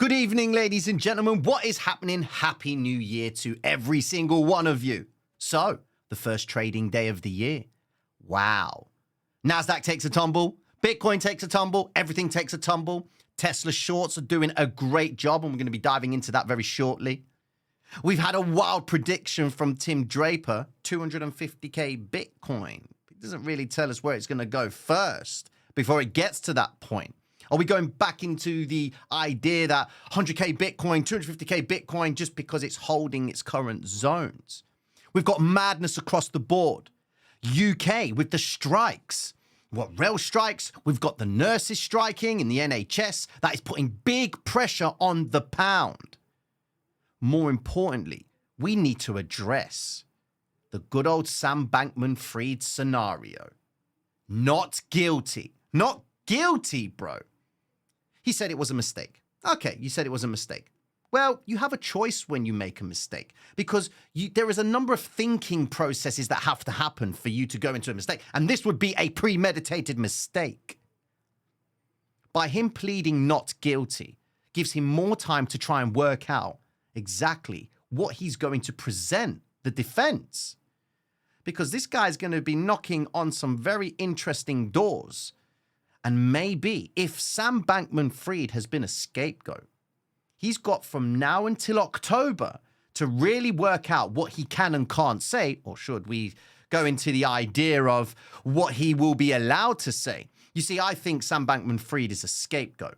Good evening, ladies and gentlemen. What is happening? Happy New Year to every single one of you. So, the first trading day of the year. Wow. NASDAQ takes a tumble. Bitcoin takes a tumble. Everything takes a tumble. Tesla shorts are doing a great job, and we're going to be diving into that very shortly. We've had a wild prediction from Tim Draper, 250K Bitcoin. It doesn't really tell us where it's going to go first before it gets to that point. Are we going back into the idea that 100K Bitcoin, 250K Bitcoin, just because it's holding its current zones? We've got madness across the board. UK with the strikes. What, rail strikes? We've got the nurses striking in the NHS. That is putting big pressure on the pound. More importantly, we need to address the good old Sam Bankman-Fried scenario. Not guilty. Not guilty, bro. He said it was a mistake. Okay, you said it was a mistake. Well, you have a choice when you make a mistake because there is a number of thinking processes that have to happen for you to go into a mistake. And this would be a premeditated mistake. By him pleading not guilty gives him more time to try and work out exactly what he's going to present the defense. Because this guy's going to be knocking on some very interesting doors. And maybe if Sam Bankman-Fried has been a scapegoat, he's got from now until October to really work out what he can and can't say, or should we go into the idea of what he will be allowed to say? You see, I think Sam Bankman-Fried is a scapegoat.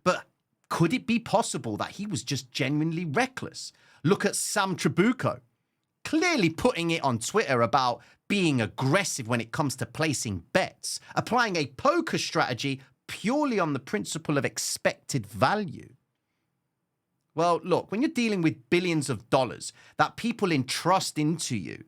But could it be possible that he was just genuinely reckless? Look at Sam Trabucco, clearly putting it on Twitter about being aggressive when it comes to placing bets, applying a poker strategy purely on the principle of expected value. Well, look, when you're dealing with billions of dollars that people entrust into you,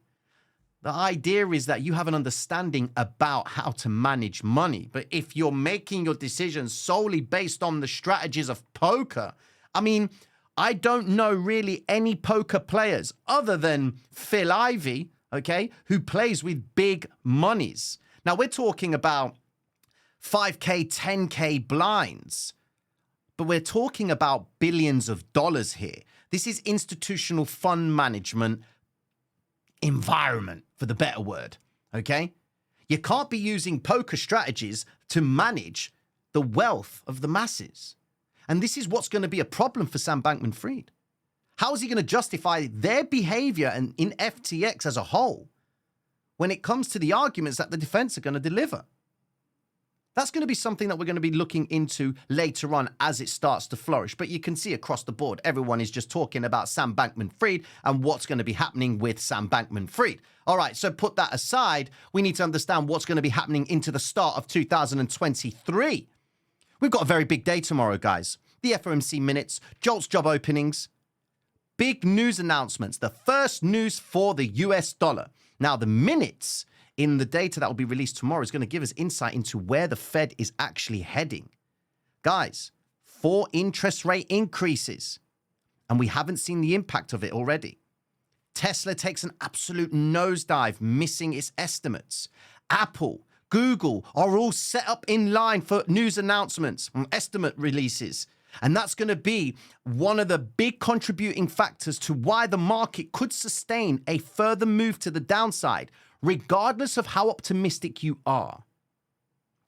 the idea is that you have an understanding about how to manage money. But if you're making your decisions solely based on the strategies of poker, I mean, I don't know really any poker players other than Phil Ivey, okay, who plays with big monies. Now, we're talking about 5K, 10K blinds, but we're talking about billions of dollars here. This is institutional fund management environment, for the better word, okay? You can't be using poker strategies to manage the wealth of the masses. And this is what's going to be a problem for Sam Bankman-Fried. How is he going to justify their behavior in FTX as a whole when it comes to the arguments that the defense are going to deliver? That's going to be something that we're going to be looking into later on as it starts to flourish. But you can see across the board, everyone is just talking about Sam Bankman-Fried and what's going to be happening with Sam Bankman-Fried. All right, so put that aside. We need to understand what's going to be happening into the start of 2023. We've got a very big day tomorrow, guys. The FOMC minutes, JOLTS job openings, big news announcements, the first news for the US dollar. Now, the minutes in the data that will be released tomorrow is going to give us insight into where the Fed is actually heading. Guys, 4 interest rate increases, and we haven't seen the impact of it already. Tesla takes an absolute nosedive, missing its estimates. Apple, Google are all set up in line for news announcements and estimate releases. And that's going to be one of the big contributing factors to why the market could sustain a further move to the downside, regardless of how optimistic you are.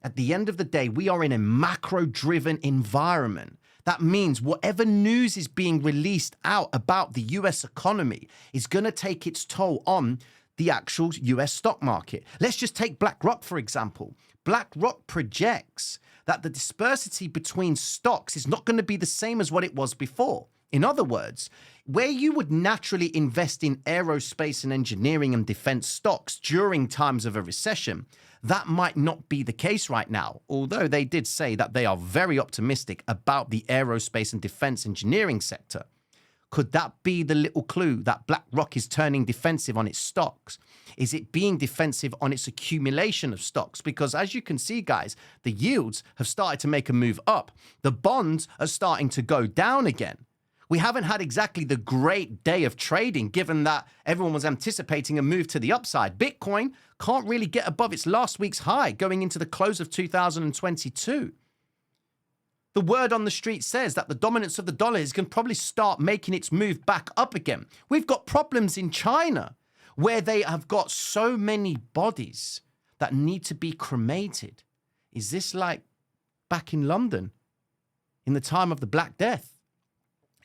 At the end of the day, we are in a macro-driven environment. That means whatever news is being released out about the US economy is going to take its toll on the actual US stock market. Let's just take BlackRock, for example. BlackRock projects that the dispersity between stocks is not going to be the same as what it was before. In other words, where you would naturally invest in aerospace and engineering and defense stocks during times of a recession, that might not be the case right now, although they did say that they are very optimistic about the aerospace and defense engineering sector. Could that be the little clue that BlackRock is turning defensive on its stocks? Is it being defensive on its accumulation of stocks? Because as you can see, guys, the yields have started to make a move up. The bonds are starting to go down again. We haven't had exactly the great day of trading, given that everyone was anticipating a move to the upside. Bitcoin can't really get above its last week's high going into the close of 2022. The word on the street says that the dominance of the dollar is going to probably start making its move back up again. We've got problems in China where they have got so many bodies that need to be cremated. Is this like back in London in the time of the Black Death?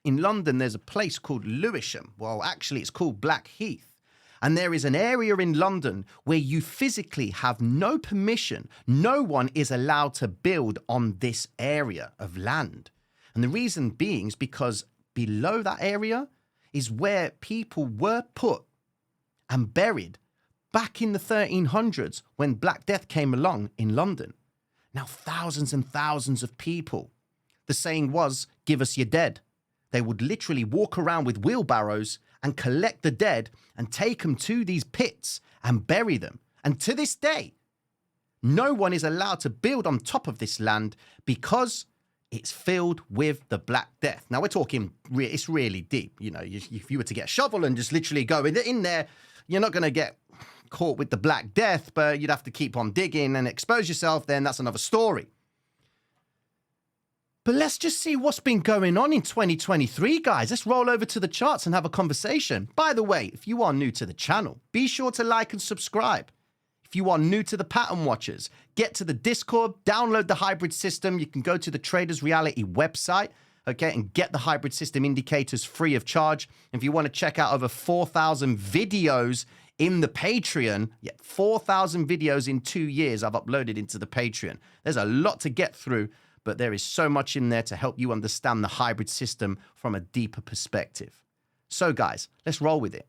In London, there's a place called Lewisham. Well, actually, it's called Blackheath. And there is an area in London where you physically have no permission. No one is allowed to build on this area of land. And the reason being is because below that area is where people were put and buried back in the 1300s when Black Death came along in London. Now, thousands and thousands of people. The saying was, give us your dead. They would literally walk around with wheelbarrows and collect the dead and take them to these pits and bury them. And to this day, no one is allowed to build on top of this land because it's filled with the Black Death. Now, we're talking, it's really deep. You know, if you were to get a shovel and just literally go in there, you're not going to get caught with the Black Death, but you'd have to keep on digging and expose yourself. Then that's another story. But let's just see what's been going on in 2023, guys. Let's roll over to the charts and have a conversation. By the way, if you are new to the channel, be sure to like and subscribe. If you are new to the Pattern Watchers, get to the Discord, download the hybrid system. You can go to the Traders Reality website, okay, and get the hybrid system indicators free of charge. If you want to check out over 4,000 videos in the Patreon, 4,000 videos in 2 years I've uploaded into the Patreon. There's a lot to get through, but there is so much in there to help you understand the hybrid system from a deeper perspective. So guys, let's roll with it.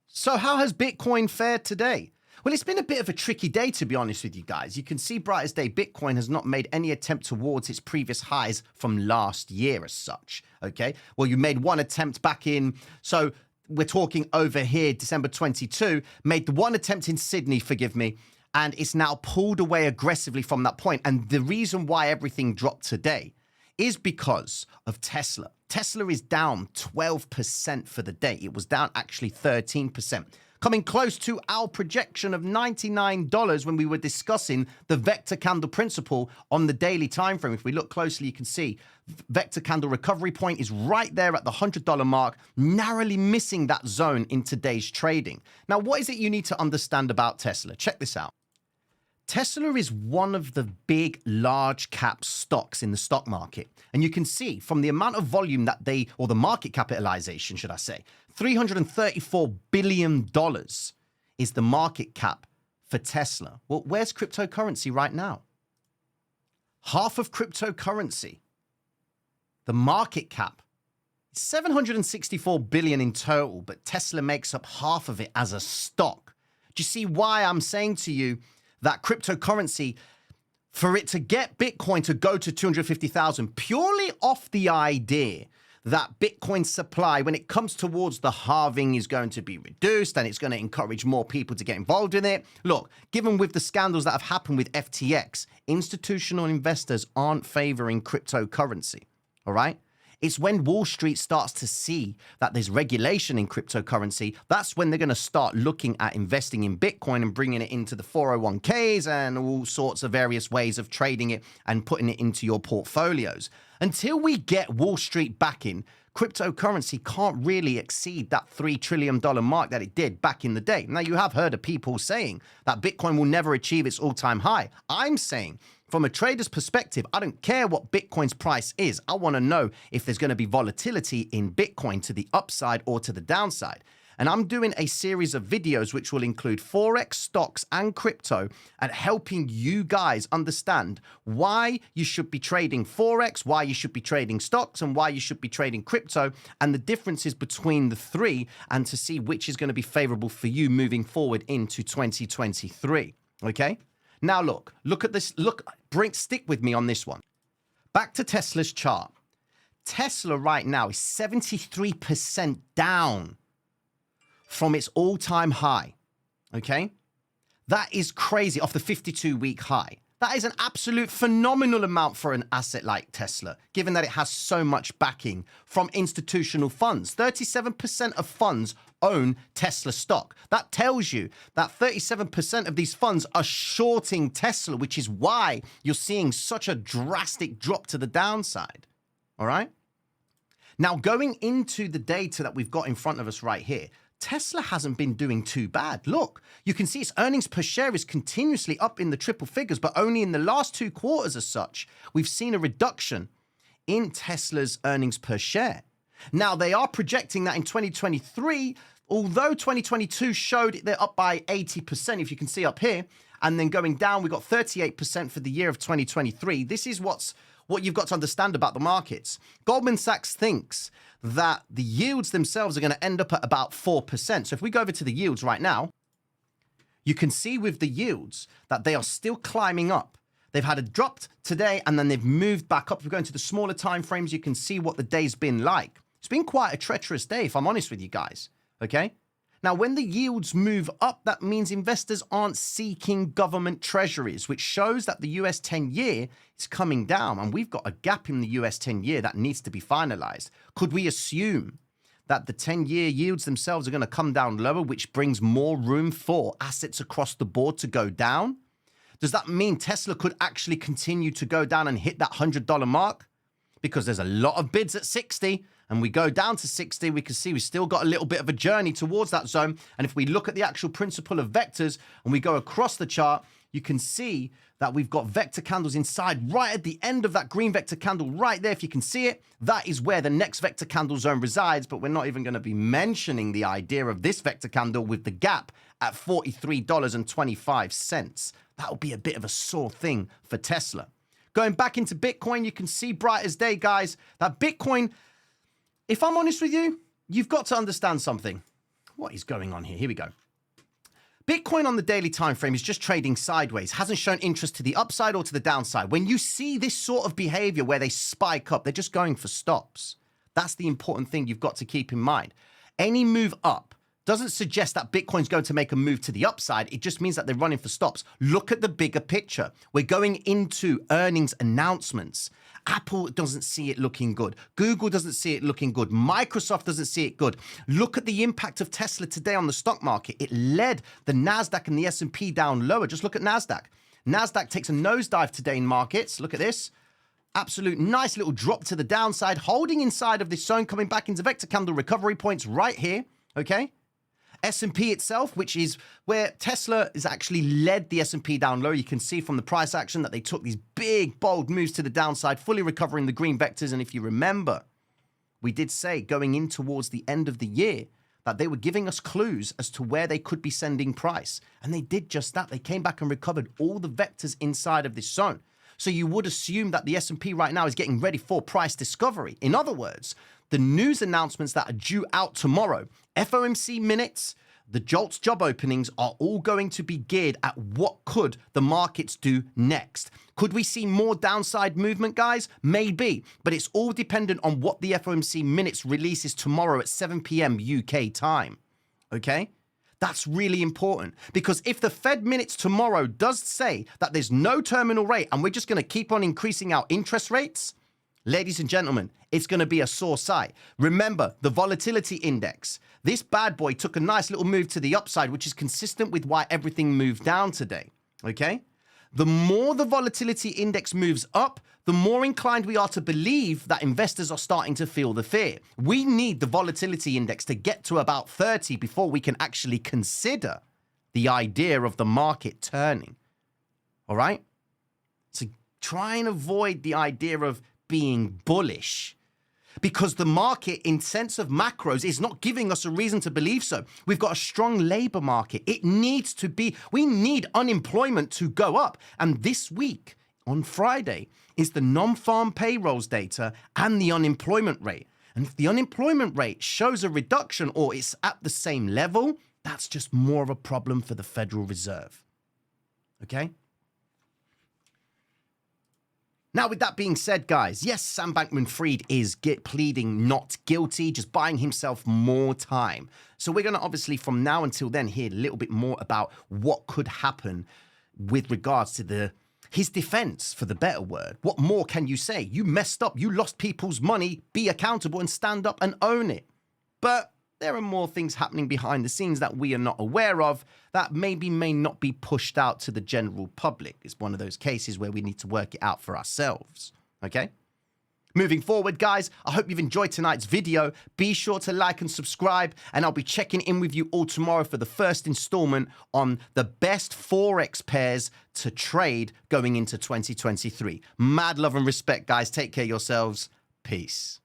So how has Bitcoin fared today? Well, it's been a bit of a tricky day, to be honest with you guys. You can see bright as day, Bitcoin has not made any attempt towards its previous highs from last year as such, okay? Well, you made one attempt back in, so we're talking over here, December 22, made the one attempt in Sydney, forgive me, and it's now pulled away aggressively from that point. And the reason why everything dropped today is because of Tesla. Tesla is down 12% for the day. It was down actually 13%, coming close to our projection of $99 when we were discussing the vector candle principle on the daily time frame. If we look closely, you can see vector candle recovery point is right there at the $100 mark, narrowly missing that zone in today's trading. Now, what is it you need to understand about Tesla? Check this out. Tesla is one of the big, large cap stocks in the stock market. And you can see from the amount of volume that or the market capitalization, should I say, $334 billion is the market cap for Tesla. Well, where's cryptocurrency right now? Half of cryptocurrency, the market cap, is $764 billion in total, but Tesla makes up half of it as a stock. Do you see why I'm saying to you that cryptocurrency, for it to get Bitcoin to go to 250,000, purely off the idea that Bitcoin supply, when it comes towards the halving, is going to be reduced and it's going to encourage more people to get involved in it. Look, given with the scandals that have happened with FTX, institutional investors aren't favoring cryptocurrency, all right? It's when Wall Street starts to see that there's regulation in cryptocurrency, that's when they're going to start looking at investing in Bitcoin and bringing it into the 401ks and all sorts of various ways of trading it and putting it into your portfolios. Until we get Wall Street backing, cryptocurrency can't really exceed that $3 trillion mark that it did back in the day. Now, you have heard of people saying that Bitcoin will never achieve its all-time high. I'm saying, from a trader's perspective, I don't care what Bitcoin's price is. I want to know if there's going to be volatility in Bitcoin to the upside or to the downside. And I'm doing a series of videos which will include Forex, stocks, and crypto, and helping you guys understand why you should be trading Forex, why you should be trading stocks, and why you should be trading crypto, and the differences between the three, and to see which is going to be favorable for you moving forward into 2023. Okay? Now look at this. Stick with me on this one. Back to Tesla's chart. Tesla right now is 73% down from its all-time high, okay? That is crazy, off the 52-week high. That is an absolute phenomenal amount for an asset like Tesla, given that it has so much backing from institutional funds. 37% of funds own Tesla stock. That tells you that 37% of these funds are shorting Tesla, which is why you're seeing such a drastic drop to the downside. All right? Now, going into the data that we've got in front of us right here, Tesla hasn't been doing too bad. Look, you can see its earnings per share is continuously up in the triple figures, but only in the last 2 quarters as such, we've seen a reduction in Tesla's earnings per share. Now, they are projecting that in 2023, although 2022 showed they're up by 80%, if you can see up here, and then going down, we got 38% for the year of 2023. This is what you've got to understand about the markets. Goldman Sachs thinks that the yields themselves are going to end up at about 4%. So if we go over to the yields right now, you can see with the yields that they are still climbing up. They've had a drop today and then they've moved back up. If we go into the smaller time frames, you can see what the day's been like. It's been quite a treacherous day, if I'm honest with you guys. Okay? Now, when the yields move up, that means investors aren't seeking government treasuries, which shows that the US 10-year is coming down. And we've got a gap in the US 10-year that needs to be finalized. Could we assume that the 10-year yields themselves are going to come down lower, which brings more room for assets across the board to go down? Does that mean Tesla could actually continue to go down and hit that $100 mark? Because there's a lot of bids at 60, and we go down to 60, we can see we still got a little bit of a journey towards that zone. And if we look at the actual principle of vectors and we go across the chart, you can see that we've got vector candles inside right at the end of that green vector candle right there. If you can see it, that is where the next vector candle zone resides. But we're not even going to be mentioning the idea of this vector candle with the gap at $43.25. That will be a bit of a sore thing for Tesla. Going back into Bitcoin, you can see bright as day, guys, that Bitcoin, if I'm honest with you, you've got to understand something. What is going on here? Here we go. Bitcoin on the daily time frame is just trading sideways, hasn't shown interest to the upside or to the downside. When you see this sort of behavior where they spike up, they're just going for stops. That's the important thing you've got to keep in mind. Any move up doesn't suggest that Bitcoin's going to make a move to the upside. It just means that they're running for stops. Look at the bigger picture. We're going into earnings announcements. Apple doesn't see it looking good. Google doesn't see it looking good. Microsoft doesn't see it good. Look at the impact of Tesla today on the stock market. It led the NASDAQ and the S&P down lower. Just look at NASDAQ. NASDAQ takes a nosedive today in markets. Look at this. Absolute nice little drop to the downside, holding inside of this zone, coming back into vector candle recovery points right here. Okay? S&P itself, which is where Tesla has actually led the S&P down low. You can see from the price action that they took these big, bold moves to the downside, fully recovering the green vectors. And if you remember, we did say going in towards the end of the year that they were giving us clues as to where they could be sending price. And they did just that. They came back and recovered all the vectors inside of this zone. So you would assume that the S&P right now is getting ready for price discovery. In other words, the news announcements that are due out tomorrow, FOMC minutes, the JOLTS job openings are all going to be geared at what could the markets do next. Could we see more downside movement, guys? Maybe, but it's all dependent on what the FOMC minutes releases tomorrow at 7 p.m. UK time, okay? That's really important because if the Fed minutes tomorrow does say that there's no terminal rate and we're just going to keep on increasing our interest rates, ladies and gentlemen, it's going to be a sore sight. Remember, the volatility index. This bad boy took a nice little move to the upside, which is consistent with why everything moved down today, okay? The more the volatility index moves up, the more inclined we are to believe that investors are starting to feel the fear. We need the volatility index to get to about 30 before we can actually consider the idea of the market turning, all right? So try and avoid the idea of being bullish because the market in sense of macros is not giving us a reason to believe so. We've got a strong labor market. It needs to be, we need unemployment to go up. And this week on Friday is the non-farm payrolls data and the unemployment rate. And if the unemployment rate shows a reduction or it's at the same level, that's just more of a problem for the Federal Reserve. Okay? Now, with that being said, guys, yes, Sam Bankman-Fried is pleading not guilty, just buying himself more time. So we're going to obviously from now until then hear a little bit more about what could happen with regards to his defense, for the better word. What more can you say? You messed up. You lost people's money. Be accountable and stand up and own it. But there are more things happening behind the scenes that we are not aware of that maybe may not be pushed out to the general public. It's one of those cases where we need to work it out for ourselves, okay? Moving forward, guys, I hope you've enjoyed tonight's video. Be sure to like and subscribe, and I'll be checking in with you all tomorrow for the first installment on the best Forex pairs to trade going into 2023. Mad love and respect, guys. Take care of yourselves. Peace.